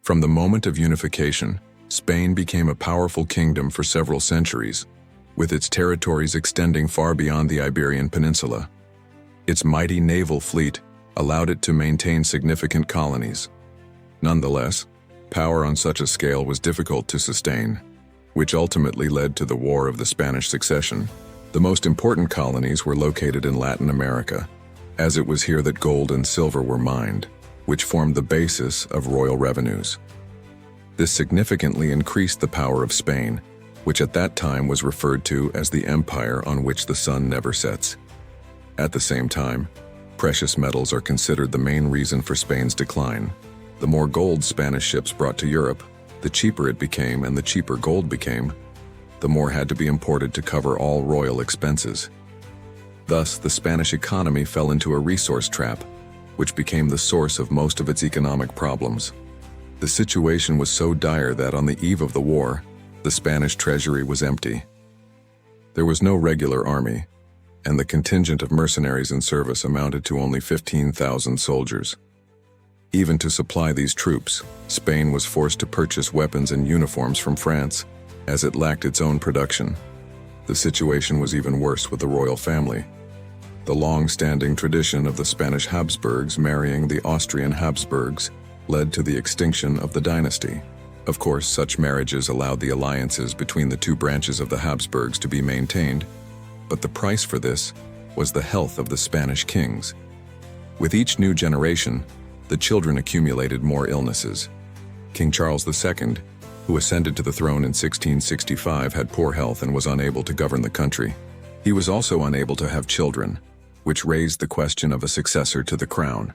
From the moment of unification, Spain became a powerful kingdom for several centuries, with its territories extending far beyond the Iberian Peninsula. Its mighty naval fleet allowed it to maintain significant colonies. Nonetheless, power on such a scale was difficult to sustain, which ultimately led to the War of the Spanish Succession. The most important colonies were located in Latin America, as it was here that gold and silver were mined, which formed the basis of royal revenues. This significantly increased the power of Spain, which at that time was referred to as the empire on which the sun never sets. At the same time, precious metals are considered the main reason for Spain's decline. The more gold Spanish ships brought to Europe, the cheaper it became, and the cheaper gold became, the more had to be imported to cover all royal expenses. Thus, the Spanish economy fell into a resource trap, which became the source of most of its economic problems. The situation was so dire that on the eve of the war, the Spanish treasury was empty. There was no regular army, and the contingent of mercenaries in service amounted to only 15,000 soldiers. Even to supply these troops, Spain was forced to purchase weapons and uniforms from France, as it lacked its own production. The situation was even worse with the royal family. The long-standing tradition of the Spanish Habsburgs marrying the Austrian Habsburgs led to the extinction of the dynasty. Of course, such marriages allowed the alliances between the two branches of the Habsburgs to be maintained, but the price for this was the health of the Spanish kings. With each new generation, the children accumulated more illnesses. King Charles II, who ascended to the throne in 1665, had poor health and was unable to govern the country. He was also unable to have children, which raised the question of a successor to the crown.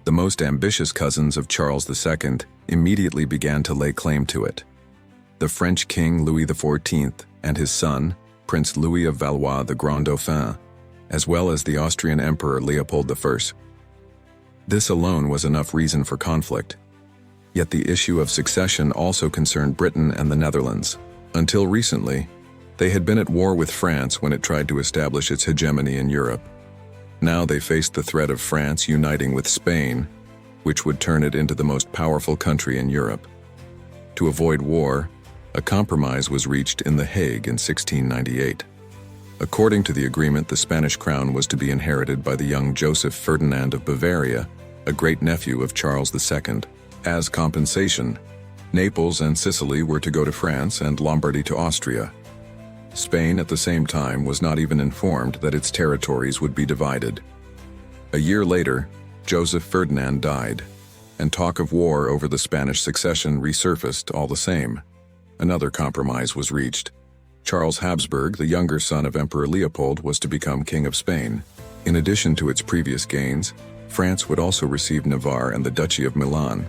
The most ambitious cousins of Charles II immediately began to lay claim to it. The French King Louis XIV and his son, Prince Louis of Valois the Grand Dauphin, as well as the Austrian Emperor Leopold I. This alone was enough reason for conflict. Yet the issue of succession also concerned Britain and the Netherlands. Until recently, they had been at war with France when it tried to establish its hegemony in Europe. Now they faced the threat of France uniting with Spain, which would turn it into the most powerful country in Europe. To avoid war, a compromise was reached in The Hague in 1698. According to the agreement, the Spanish crown was to be inherited by the young Joseph Ferdinand of Bavaria, a great-nephew of Charles II. As compensation, Naples and Sicily were to go to France and Lombardy to Austria. Spain, at the same time, was not even informed that its territories would be divided. A year later, Joseph Ferdinand died, and talk of war over the Spanish succession resurfaced all the same. Another compromise was reached. Charles Habsburg, the younger son of Emperor Leopold, was to become King of Spain. In addition to its previous gains, France would also receive Navarre and the Duchy of Milan.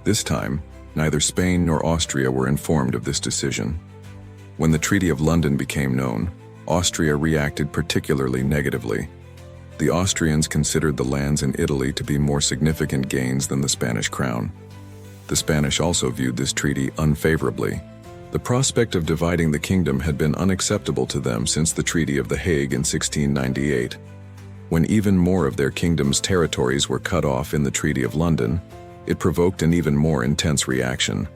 This time, neither Spain nor Austria were informed of this decision. When the Treaty of London became known, Austria reacted particularly negatively. The Austrians considered the lands in Italy to be more significant gains than the Spanish crown. The Spanish also viewed this treaty unfavorably. The prospect of dividing the kingdom had been unacceptable to them since the Treaty of The Hague in 1698. When even more of their kingdom's territories were cut off in the Treaty of London, it provoked an even more intense reaction.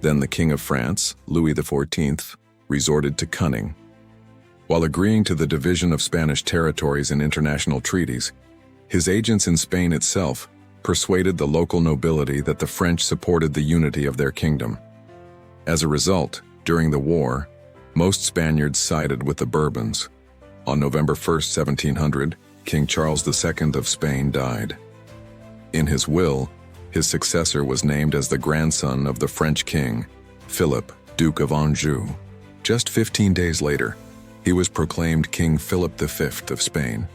Then the King of France, Louis XIV, resorted to cunning. While agreeing to the division of Spanish territories in international treaties, his agents in Spain itself persuaded the local nobility that the French supported the unity of their kingdom. As a result, during the war, most Spaniards sided with the Bourbons. On November 1, 1700, King Charles II of Spain died. In his will, his successor was named as the grandson of the French king, Philip, Duke of Anjou. Just 15 days later, he was proclaimed King Philip V of Spain.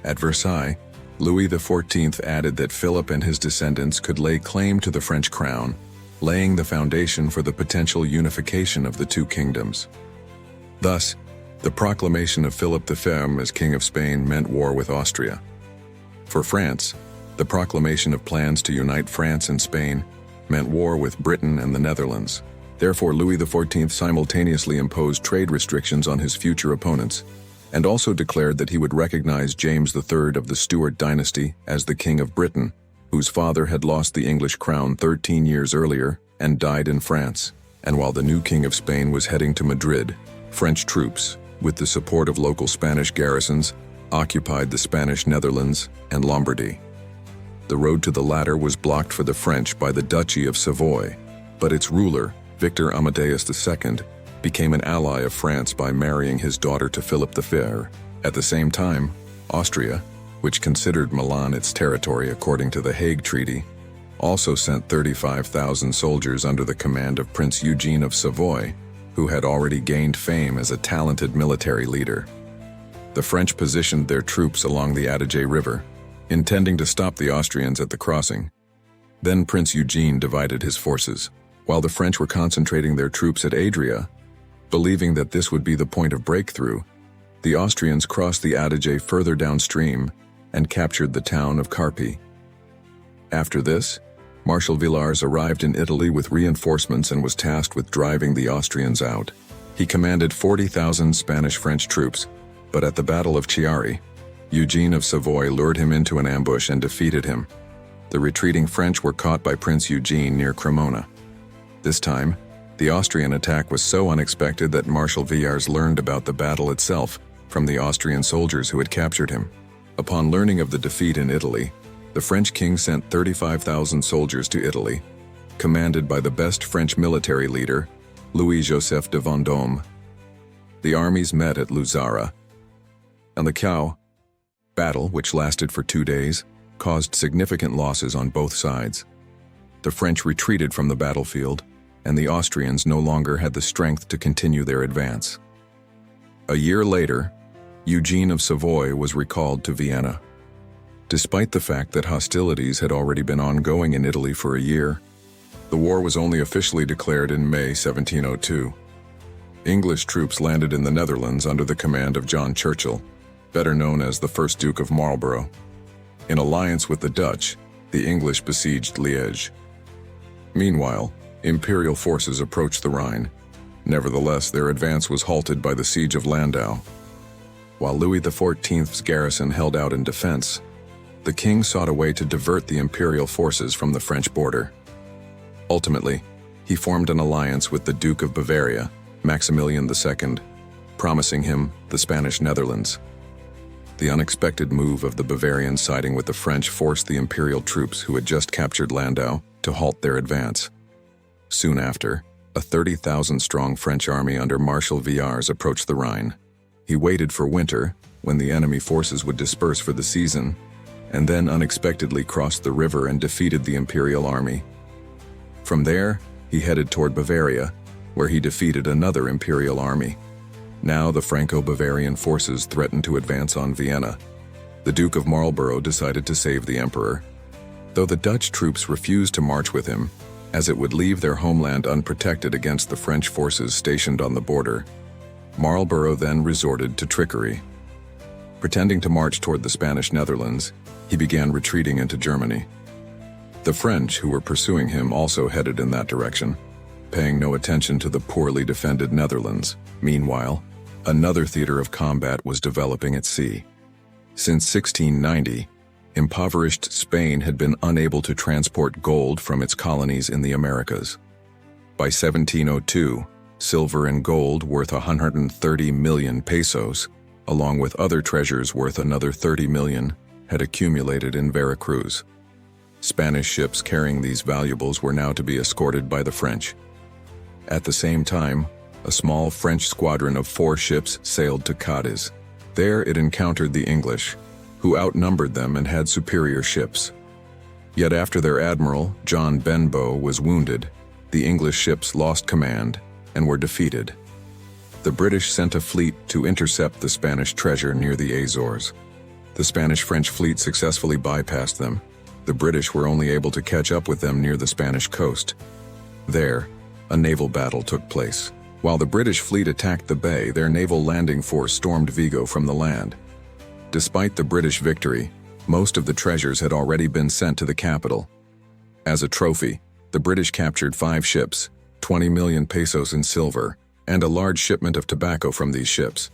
At Versailles, Louis XIV added that Philip and his descendants could lay claim to the French crown, laying the foundation for the potential unification of the two kingdoms. Thus, the proclamation of Philip V as King of Spain meant war with Austria. For France, the proclamation of plans to unite France and Spain meant war with Britain and the Netherlands. Therefore, Louis XIV simultaneously imposed trade restrictions on his future opponents, and also declared that he would recognize James III of the Stuart dynasty as the King of Britain, whose father had lost the English crown 13 years earlier and died in France. And while the new king of Spain was heading to Madrid, French troops, with the support of local Spanish garrisons, occupied the Spanish Netherlands and Lombardy. The road to the latter was blocked for the French by the Duchy of Savoy, but its ruler, Victor Amadeus II, became an ally of France by marrying his daughter to Philip the Fair. At the same time, Austria, which considered Milan its territory according to the Hague Treaty, also sent 35,000 soldiers under the command of Prince Eugene of Savoy, who had already gained fame as a talented military leader. The French positioned their troops along the Adige River, intending to stop the Austrians at the crossing. Then Prince Eugene divided his forces, while the French were concentrating their troops at Adria. Believing that this would be the point of breakthrough, the Austrians crossed the Adige further downstream and captured the town of Carpi. After this, Marshal Villars arrived in Italy with reinforcements and was tasked with driving the Austrians out. He commanded 40,000 Spanish-French troops, but at the Battle of Chiari, Eugene of Savoy lured him into an ambush and defeated him. The retreating French were caught by Prince Eugene near Cremona. This time, the Austrian attack was so unexpected that Marshal Villars learned about the battle itself from the Austrian soldiers who had captured him. Upon learning of the defeat in Italy, the French king sent 35,000 soldiers to Italy, commanded by the best French military leader, Louis-Joseph de Vendôme. The armies met at Luzara, and the Caux battle, which lasted for 2 days, caused significant losses on both sides. The French retreated from the battlefield, and the Austrians no longer had the strength to continue their advance. A year later, Eugene of Savoy was recalled to Vienna. Despite the fact that hostilities had already been ongoing in Italy for a year, the war was only officially declared in May 1702. English troops landed in the Netherlands under the command of John Churchill, better known as the first Duke of Marlborough. In alliance with the Dutch, the English besieged Liège. Meanwhile, imperial forces approached the Rhine. Nevertheless, their advance was halted by the siege of Landau. While Louis XIV's garrison held out in defense, the king sought a way to divert the imperial forces from the French border. Ultimately, he formed an alliance with the Duke of Bavaria, Maximilian II, promising him the Spanish Netherlands. The unexpected move of the Bavarians siding with the French forced the imperial troops who had just captured Landau to halt their advance. Soon after, a 30,000-strong French army under Marshal Villars approached the Rhine. He waited for winter, when the enemy forces would disperse for the season, and then unexpectedly crossed the river and defeated the imperial army. From there, he headed toward Bavaria, where he defeated another imperial army. Now the Franco-Bavarian forces threatened to advance on Vienna. The Duke of Marlborough decided to save the emperor, though the Dutch troops refused to march with him, as it would leave their homeland unprotected against the French forces stationed on the border. Marlborough then resorted to trickery. Pretending to march toward the Spanish Netherlands, he began retreating into Germany. The French, who were pursuing him, also headed in that direction, paying no attention to the poorly defended Netherlands. Meanwhile, another theater of combat was developing at sea. Since 1690, impoverished Spain had been unable to transport gold from its colonies in the Americas. By 1702, silver and gold worth 130 million pesos, along with other treasures worth another 30 million, had accumulated in Veracruz. Spanish ships carrying these valuables were now to be escorted by the French. At the same time, a small French squadron of 4 ships sailed to Cadiz. There it encountered the English, who outnumbered them and had superior ships. Yet after their admiral, John Benbow, was wounded, the English ships lost command and were defeated. The British sent a fleet to intercept the Spanish treasure near the Azores. The Spanish-French fleet successfully bypassed them. The British were only able to catch up with them near the Spanish coast. There, a naval battle took place. While the British fleet attacked the bay, their naval landing force stormed Vigo from the land. Despite the British victory, most of the treasures had already been sent to the capital. As a trophy, the British captured 5 ships, 20 million pesos in silver, and a large shipment of tobacco from these ships.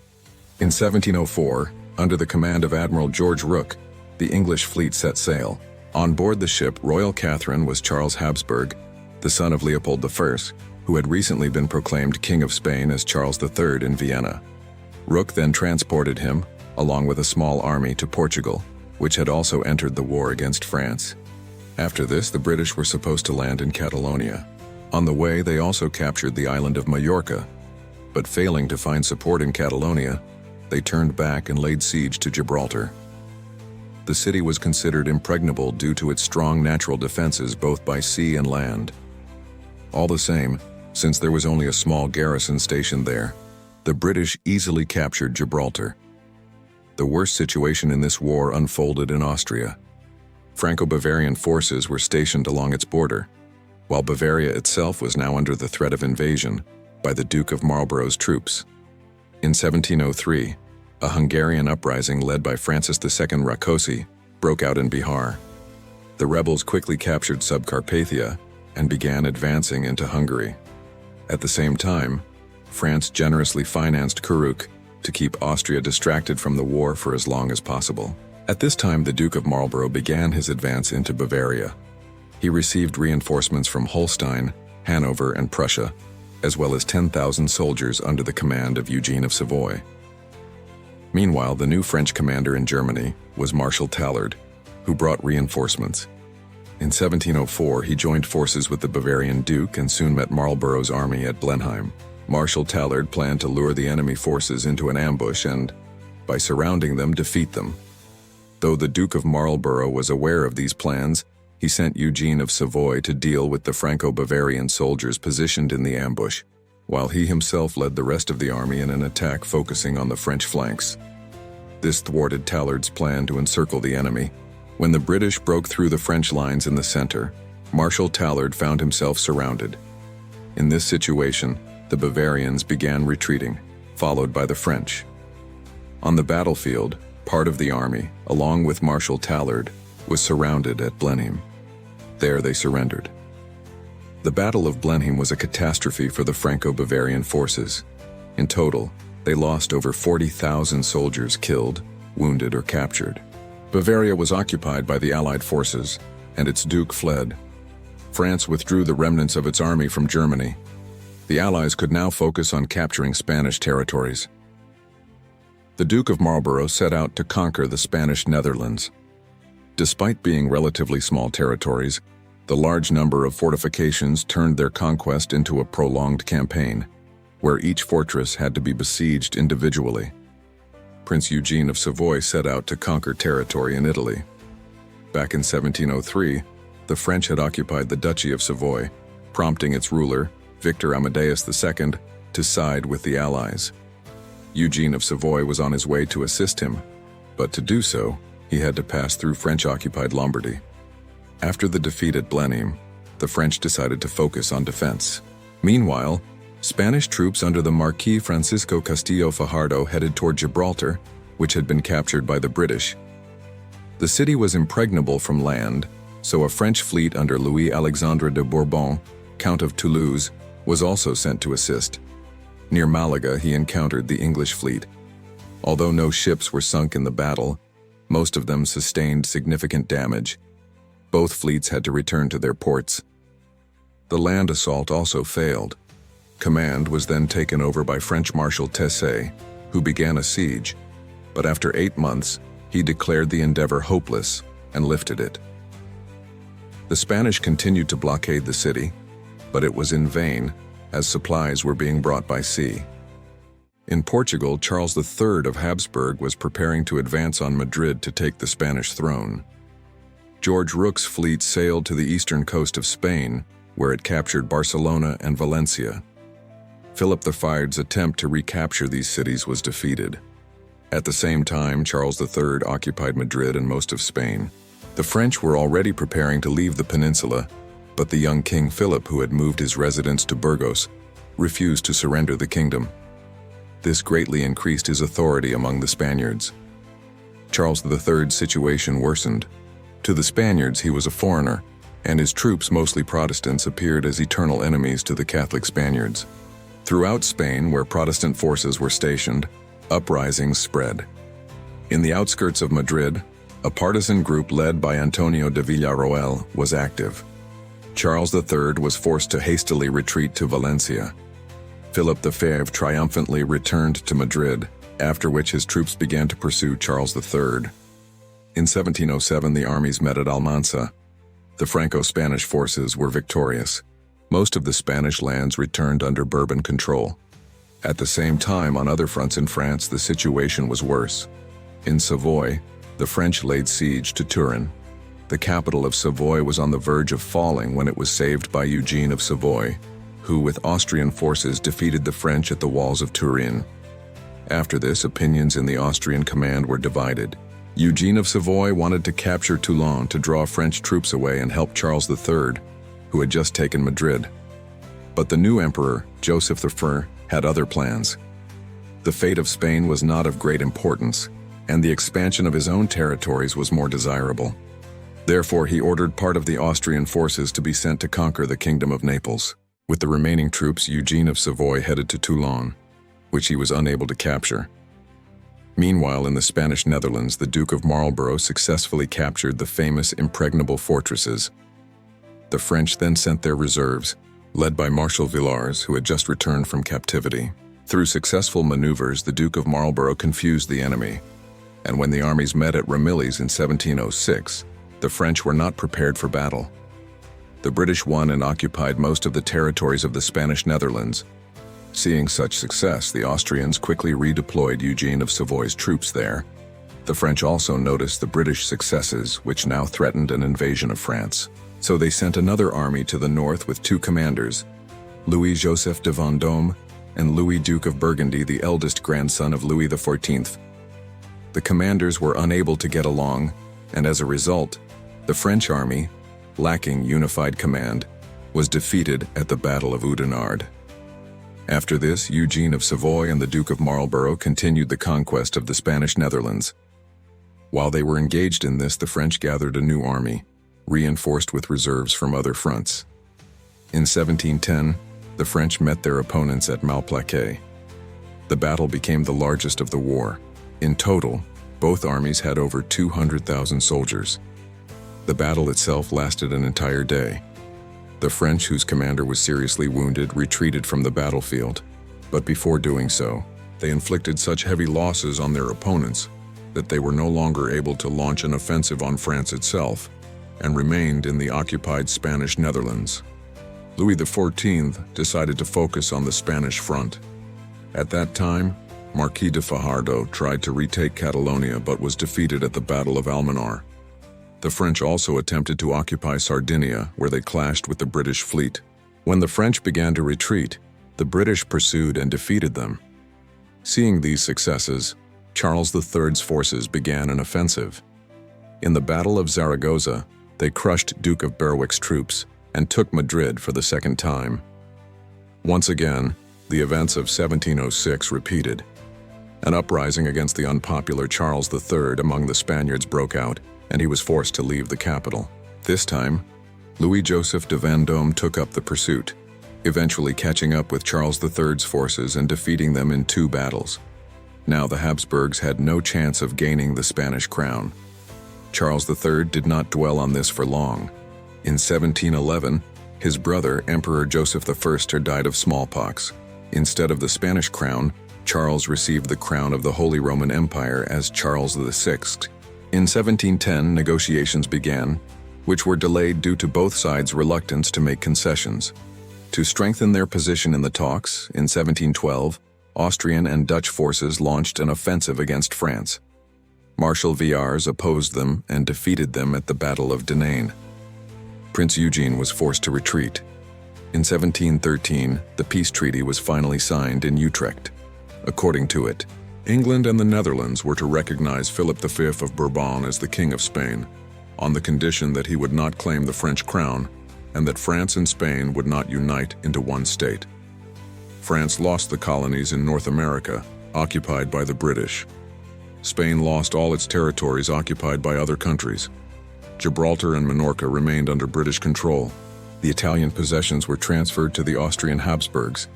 In 1704, under the command of Admiral George Rooke, the English fleet set sail. On board the ship, Royal Catherine was Charles Habsburg, the son of Leopold I, who had recently been proclaimed King of Spain as Charles III in Vienna. Rooke then transported him, along with a small army, to Portugal, which had also entered the war against France. After this, the British were supposed to land in Catalonia. On the way, they also captured the island of Majorca, but failing to find support in Catalonia, they turned back and laid siege to Gibraltar. The city was considered impregnable due to its strong natural defenses both by sea and land. All the same, since there was only a small garrison stationed there, the British easily captured Gibraltar. The worst situation in this war unfolded in Austria. Franco-Bavarian forces were stationed along its border, while Bavaria itself was now under the threat of invasion by the Duke of Marlborough's troops. In 1703, a Hungarian uprising led by Francis II Rákóczi broke out in Bihar. The rebels quickly captured Subcarpathia and began advancing into Hungary. At the same time, France generously financed Kuruk to keep Austria distracted from the war for as long as possible. At this time, the Duke of Marlborough began his advance into Bavaria. He received reinforcements from Holstein, Hanover, and Prussia, as well as 10,000 soldiers under the command of Eugene of Savoy. Meanwhile, the new French commander in Germany was Marshal Tallard, who brought reinforcements. In 1704, he joined forces with the Bavarian Duke and soon met Marlborough's army at Blenheim. Marshal Tallard planned to lure the enemy forces into an ambush and, by surrounding them, defeat them. Though the Duke of Marlborough was aware of these plans, he sent Eugene of Savoy to deal with the Franco-Bavarian soldiers positioned in the ambush, while he himself led the rest of the army in an attack focusing on the French flanks. This thwarted Tallard's plan to encircle the enemy. When the British broke through the French lines in the center, Marshal Tallard found himself surrounded. In this situation, the Bavarians began retreating, followed by the French. On the battlefield, part of the army, along with Marshal Tallard, was surrounded at Blenheim. There they surrendered. The Battle of Blenheim was a catastrophe for the Franco-Bavarian forces. In total, they lost over 40,000 soldiers killed, wounded, or captured. Bavaria was occupied by the Allied forces, and its duke fled. France withdrew the remnants of its army from Germany. The Allies could now focus on capturing Spanish territories. The Duke of Marlborough set out to conquer the Spanish Netherlands. Despite being relatively small territories, the large number of fortifications turned their conquest into a prolonged campaign, where each fortress had to be besieged individually. Prince Eugene of Savoy set out to conquer territory in Italy. Back in 1703, the French had occupied the Duchy of Savoy, prompting its ruler, Victor Amadeus II, to side with the Allies. Eugene of Savoy was on his way to assist him, but to do so, he had to pass through French-occupied Lombardy. After the defeat at Blenheim, the French decided to focus on defense. Meanwhile, Spanish troops under the Marquis Francisco Castillo Fajardo headed toward Gibraltar, which had been captured by the British. The city was impregnable from land, so a French fleet under Louis Alexandre de Bourbon, Count of Toulouse, was also sent to assist. Near Malaga, he encountered the English fleet. Although no ships were sunk in the battle, most of them sustained significant damage. Both fleets had to return to their ports. The land assault also failed. Command was then taken over by French Marshal Tessé, who began a siege, but after 8 months, he declared the endeavor hopeless and lifted it. The Spanish continued to blockade the city, but it was in vain, as supplies were being brought by sea. In Portugal, Charles III of Habsburg was preparing to advance on Madrid to take the Spanish throne. George Rooke's fleet sailed to the eastern coast of Spain, where it captured Barcelona and Valencia. Philip V's attempt to recapture these cities was defeated. At the same time, Charles III occupied Madrid and most of Spain. The French were already preparing to leave the peninsula, but the young King Philip, who had moved his residence to Burgos, refused to surrender the kingdom. This greatly increased his authority among the Spaniards. Charles III's situation worsened. To the Spaniards, he was a foreigner, and his troops, mostly Protestants, appeared as eternal enemies to the Catholic Spaniards. Throughout Spain, where Protestant forces were stationed, uprisings spread. In the outskirts of Madrid, A partisan group led by Antonio de Villarroel was active. Charles III was forced to hastily retreat to Valencia. Philip V triumphantly returned to Madrid, after which his troops began to pursue Charles III. In 1707, the armies met at Almansa. The Franco-Spanish forces were victorious. Most of the Spanish lands returned under Bourbon control. At the same time, on other fronts in France, the situation was worse. In Savoy, the French laid siege to Turin. The capital of Savoy was on the verge of falling when it was saved by Eugene of Savoy, who with Austrian forces defeated the French at the walls of Turin. After this, opinions in the Austrian command were divided. Eugene of Savoy wanted to capture Toulon to draw French troops away and help Charles III, who had just taken Madrid. But the new emperor, Joseph I, had other plans. The fate of Spain was not of great importance, and the expansion of his own territories was more desirable. Therefore, he ordered part of the Austrian forces to be sent to conquer the Kingdom of Naples. With the remaining troops, Eugene of Savoy headed to Toulon, which he was unable to capture. Meanwhile, in the Spanish Netherlands, the Duke of Marlborough successfully captured the famous impregnable fortresses. The French then sent their reserves, led by Marshal Villars, who had just returned from captivity. Through successful maneuvers, the Duke of Marlborough confused the enemy, and when the armies met at Ramillies in 1706, the French were not prepared for battle. The British won and occupied most of the territories of the Spanish Netherlands. Seeing such success, the Austrians quickly redeployed Eugene of Savoy's troops there. The French also noticed the British successes, which now threatened an invasion of France. So they sent another army to the north with two commanders, Louis-Joseph de Vendôme and Louis, Duke of Burgundy, the eldest grandson of Louis XIV. The commanders were unable to get along, and as a result, the French army, lacking unified command, was defeated at the Battle of Oudenarde. After this, Eugene of Savoy and the Duke of Marlborough continued the conquest of the Spanish Netherlands. While they were engaged in this, the French gathered a new army, reinforced with reserves from other fronts. In 1710, the French met their opponents at Malplaquet. The battle became the largest of the war. In total, both armies had over 200,000 soldiers. The battle itself lasted an entire day. The French, whose commander was seriously wounded, retreated from the battlefield. But before doing so, they inflicted such heavy losses on their opponents that they were no longer able to launch an offensive on France itself, and remained in the occupied Spanish Netherlands. Louis XIV decided to focus on the Spanish front. At that time, Marquis de Fajardo tried to retake Catalonia but was defeated at the Battle of Almanar. The French also attempted to occupy Sardinia, where they clashed with the British fleet. When the French began to retreat, the British pursued and defeated them. Seeing these successes, Charles III's forces began an offensive. In the Battle of Zaragoza, they crushed Duke of Berwick's troops and took Madrid for the second time. Once again, the events of 1706 repeated. An uprising against the unpopular Charles III among the Spaniards broke out, and he was forced to leave the capital. This time, Louis-Joseph de Vendôme took up the pursuit, eventually catching up with Charles III's forces and defeating them in 2 battles. Now the Habsburgs had no chance of gaining the Spanish crown. Charles III did not dwell on this for long. In 1711, his brother, Emperor Joseph I, died of smallpox. Instead of the Spanish crown, Charles received the crown of the Holy Roman Empire as Charles VI. In 1710, negotiations began, which were delayed due to both sides' reluctance to make concessions. To strengthen their position in the talks, in 1712, Austrian and Dutch forces launched an offensive against France. Marshal Villars opposed them and defeated them at the Battle of Denain. Prince Eugene was forced to retreat. In 1713, the peace treaty was finally signed in Utrecht. According to it, England and the Netherlands were to recognize Philip V of Bourbon as the King of Spain, on the condition that he would not claim the French crown and that France and Spain would not unite into one state. France lost the colonies in North America, occupied by the British. Spain lost all its territories occupied by other countries. Gibraltar and Minorca remained under British control. The Italian possessions were transferred to the Austrian Habsburgs.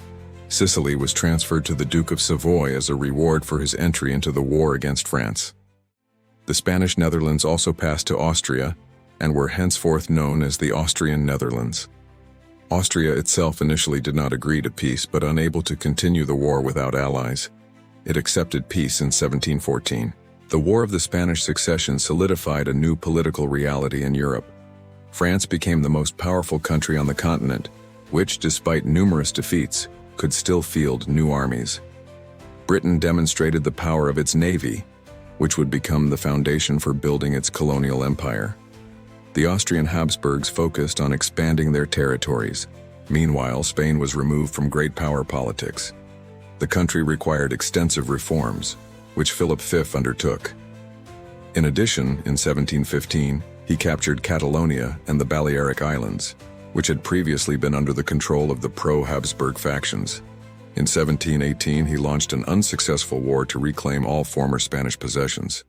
Sicily was transferred to the Duke of Savoy as a reward for his entry into the war against France. The Spanish Netherlands also passed to Austria and were henceforth known as the Austrian Netherlands. Austria itself initially did not agree to peace, but unable to continue the war without allies, it accepted peace in 1714. The War of the Spanish Succession solidified a new political reality in Europe. France became the most powerful country on the continent, which, despite numerous defeats, could still field new armies. Britain demonstrated the power of its navy, which would become the foundation for building its colonial empire. The Austrian Habsburgs focused on expanding their territories. Meanwhile, Spain was removed from great power politics. The country required extensive reforms, which Philip V undertook. In addition, in 1715, he captured Catalonia and the Balearic Islands, which had previously been under the control of the pro-Habsburg factions. In 1718, he launched an unsuccessful war to reclaim all former Spanish possessions.